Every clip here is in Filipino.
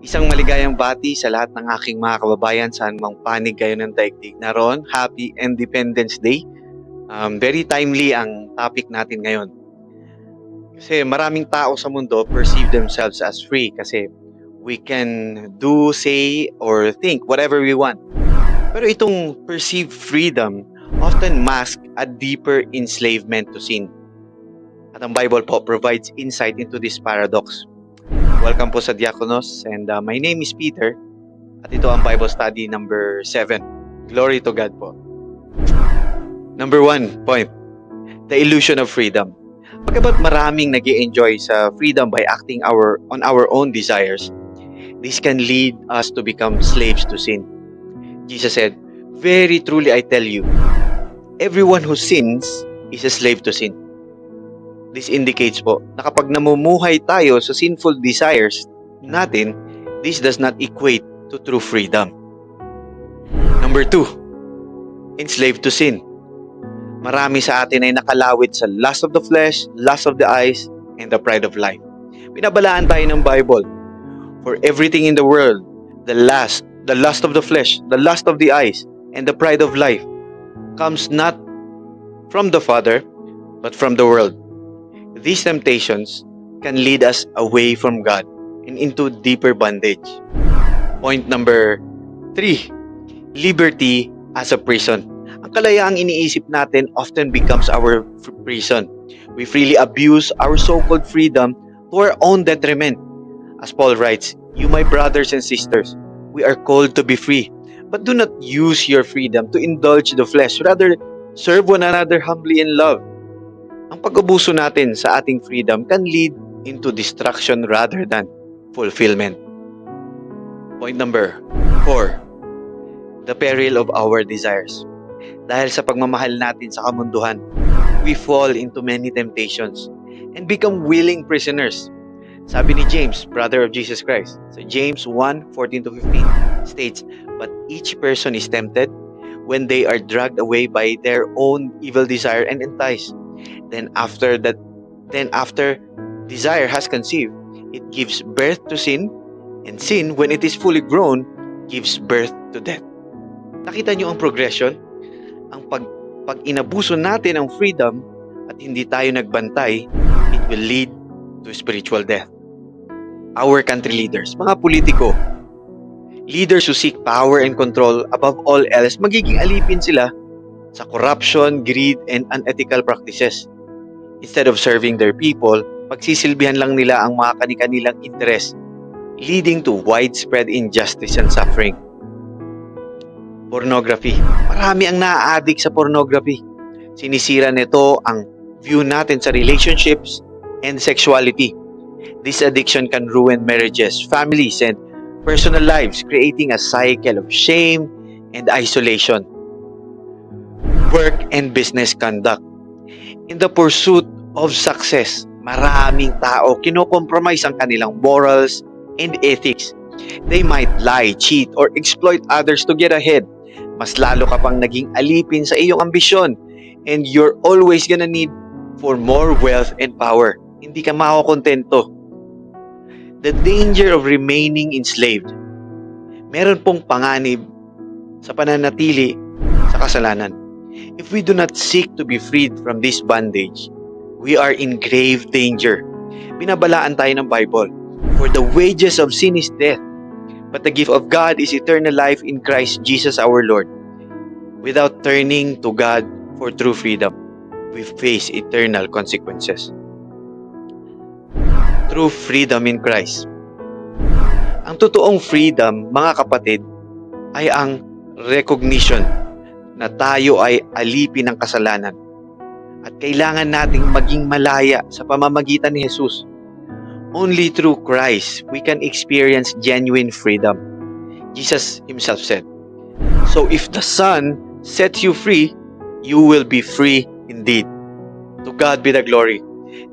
Isang maligayang bati sa lahat ng aking mga kababayan saan mang panig kayo ng daigdig. Naroon, Happy Independence Day. Very timely ang topic natin ngayon. Kasi maraming tao sa mundo perceive themselves as free kasi we can do, say, or think whatever we want. Pero itong perceived freedom often masks a deeper enslavement to sin. At ang Bible po provides insight into this paradox. Welcome po sa Diakonos and my name is Peter at ito ang Bible study number 7. Glory to God po. Number 1 point, the illusion of freedom. Pagkabat maraming nag-i-enjoy sa freedom by acting on our own desires, this can lead us to become slaves to sin. Jesus said, "Very truly I tell you, everyone who sins is a slave to sin." This indicates po na kapag namumuhay tayo sa sinful desires natin, this does not equate to true freedom. Number 2, enslaved to sin. Marami sa atin ay nakalawit sa lust of the flesh, lust of the eyes, and the pride of life. Pinabalaan tayo ng Bible. For everything in the world, the lust of the flesh, the lust of the eyes, and the pride of life comes not from the Father, but from the world. These temptations can lead us away from God and into deeper bondage. Point number 3, liberty as a prison. Ang kalayaang iniisip natin often becomes our prison. We freely abuse our so-called freedom to our own detriment. As Paul writes, "You, my brothers and sisters, we are called to be free, but do not use your freedom to indulge the flesh. Rather, serve one another humbly in love." Ang pag-abuso natin sa ating freedom can lead into destruction rather than fulfillment. Point number 4, the peril of our desires. Dahil sa pagmamahal natin sa kamunduhan, we fall into many temptations and become willing prisoners. Sabi ni James, brother of Jesus Christ, so James 1:14-15 states, "But each person is tempted when they are dragged away by their own evil desire and enticed. Then after desire has conceived, it gives birth to sin, and sin, when it is fully grown, gives birth to death." Nakita niyo ang progression? Ang pag inabuso natin ang freedom at hindi tayo nagbantay, it will lead to spiritual death. Our country leaders, mga politiko, leaders who seek power and control above all else, magiging alipin sila sa corruption, greed, and unethical practices. Instead of serving their people, pagsisilbihan lang nila ang mga kani-kanilang interest, leading to widespread injustice and suffering. Pornography. Marami ang naa-addict sa pornography. Sinisira nito ang view natin sa relationships and sexuality. This addiction can ruin marriages, families, and personal lives, creating a cycle of shame and isolation. Work and business conduct. In the pursuit of success, maraming tao kinokompromise ang kanilang morals and ethics. They might lie, cheat, or exploit others to get ahead. Mas lalo ka pang naging alipin sa iyong ambisyon, and you're always gonna need for more wealth and power. Hindi ka makokontento. The danger of remaining enslaved. Meron pong panganib sa pananatili sa kasalanan. If we do not seek to be freed from this bondage, we are in grave danger. Binabalaan tayo ng Bible. For the wages of sin is death, but the gift of God is eternal life in Christ Jesus our Lord. Without turning to God for true freedom, we face eternal consequences. True freedom in Christ. Ang totoong freedom, mga kapatid, ay ang recognition na tayo ay alipin ng kasalanan at kailangan nating maging malaya sa pamamagitan ni Jesus. Only through Christ we can experience genuine freedom. Jesus himself said, "So if the Son sets you free, you will be free indeed." To God be the glory.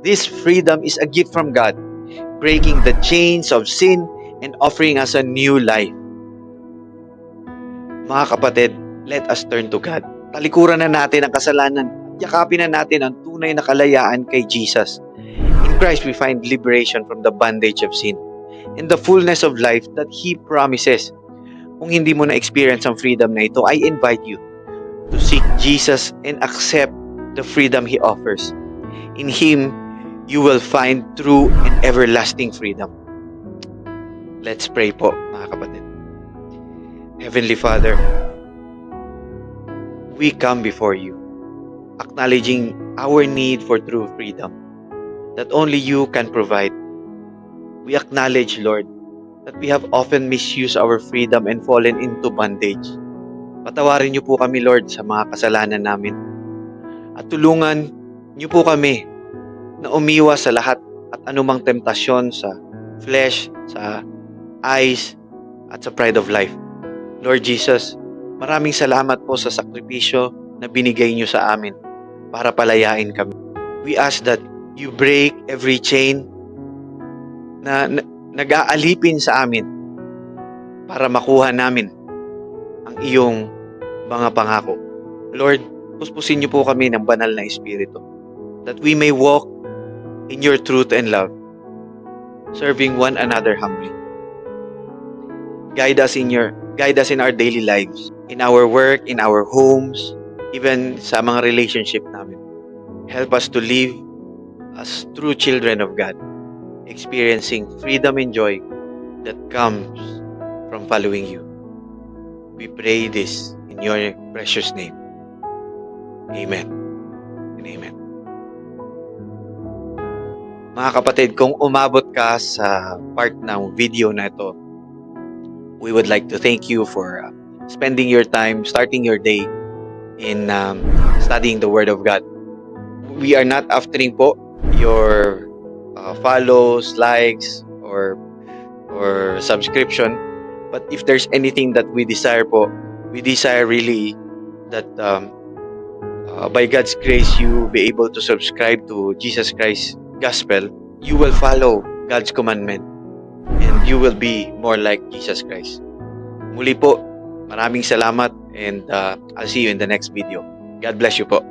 This freedom is a gift from God, breaking the chains of sin and offering us a new life. Mga kapatid, let us turn to God. Talikuran na natin ang kasalanan. Yakapin na natin ang tunay na kalayaan kay Jesus. In Christ, we find liberation from the bondage of sin. and the fullness of life that He promises. Kung hindi mo na-experience ang freedom na ito, I invite you to seek Jesus and accept the freedom He offers. In Him, you will find true and everlasting freedom. Let's pray po, mga kapatid. Heavenly Father, we come before you, acknowledging our need for true freedom that only you can provide. We acknowledge, Lord, that we have often misused our freedom and fallen into bondage. Patawarin niyo po kami, Lord, sa mga kasalanan namin. At tulungan niyo po kami na umiwas sa lahat at anumang temptasyon sa flesh, sa eyes, at sa pride of life. Lord Jesus, maraming salamat po sa sakripisyo na binigay niyo sa amin para palayain kami. We ask that you break every chain na nag-aalipin sa amin para makuha namin ang iyong mga pangako. Lord, puspusin niyo po kami ng banal na espiritu that we may walk in your truth and love, serving one another humbly. Guide us in our daily lives, in our work, in our homes, even sa mga relationship namin. Help us to live as true children of God, experiencing freedom and joy that comes from following you. We pray this in your precious name. Amen and amen. Mga kapatid, kung umabot ka sa part ng video na ito, we would like to thank you for spending your time, starting your day in studying the Word of God. We are not aftering po your follows, likes, or subscription. But if there's anything that we desire po, we desire really that by God's grace, you be able to subscribe to Jesus Christ Gospel. You will follow God's commandment and you will be more like Jesus Christ. Muli po, maraming salamat and I'll see you in the next video. God bless you po.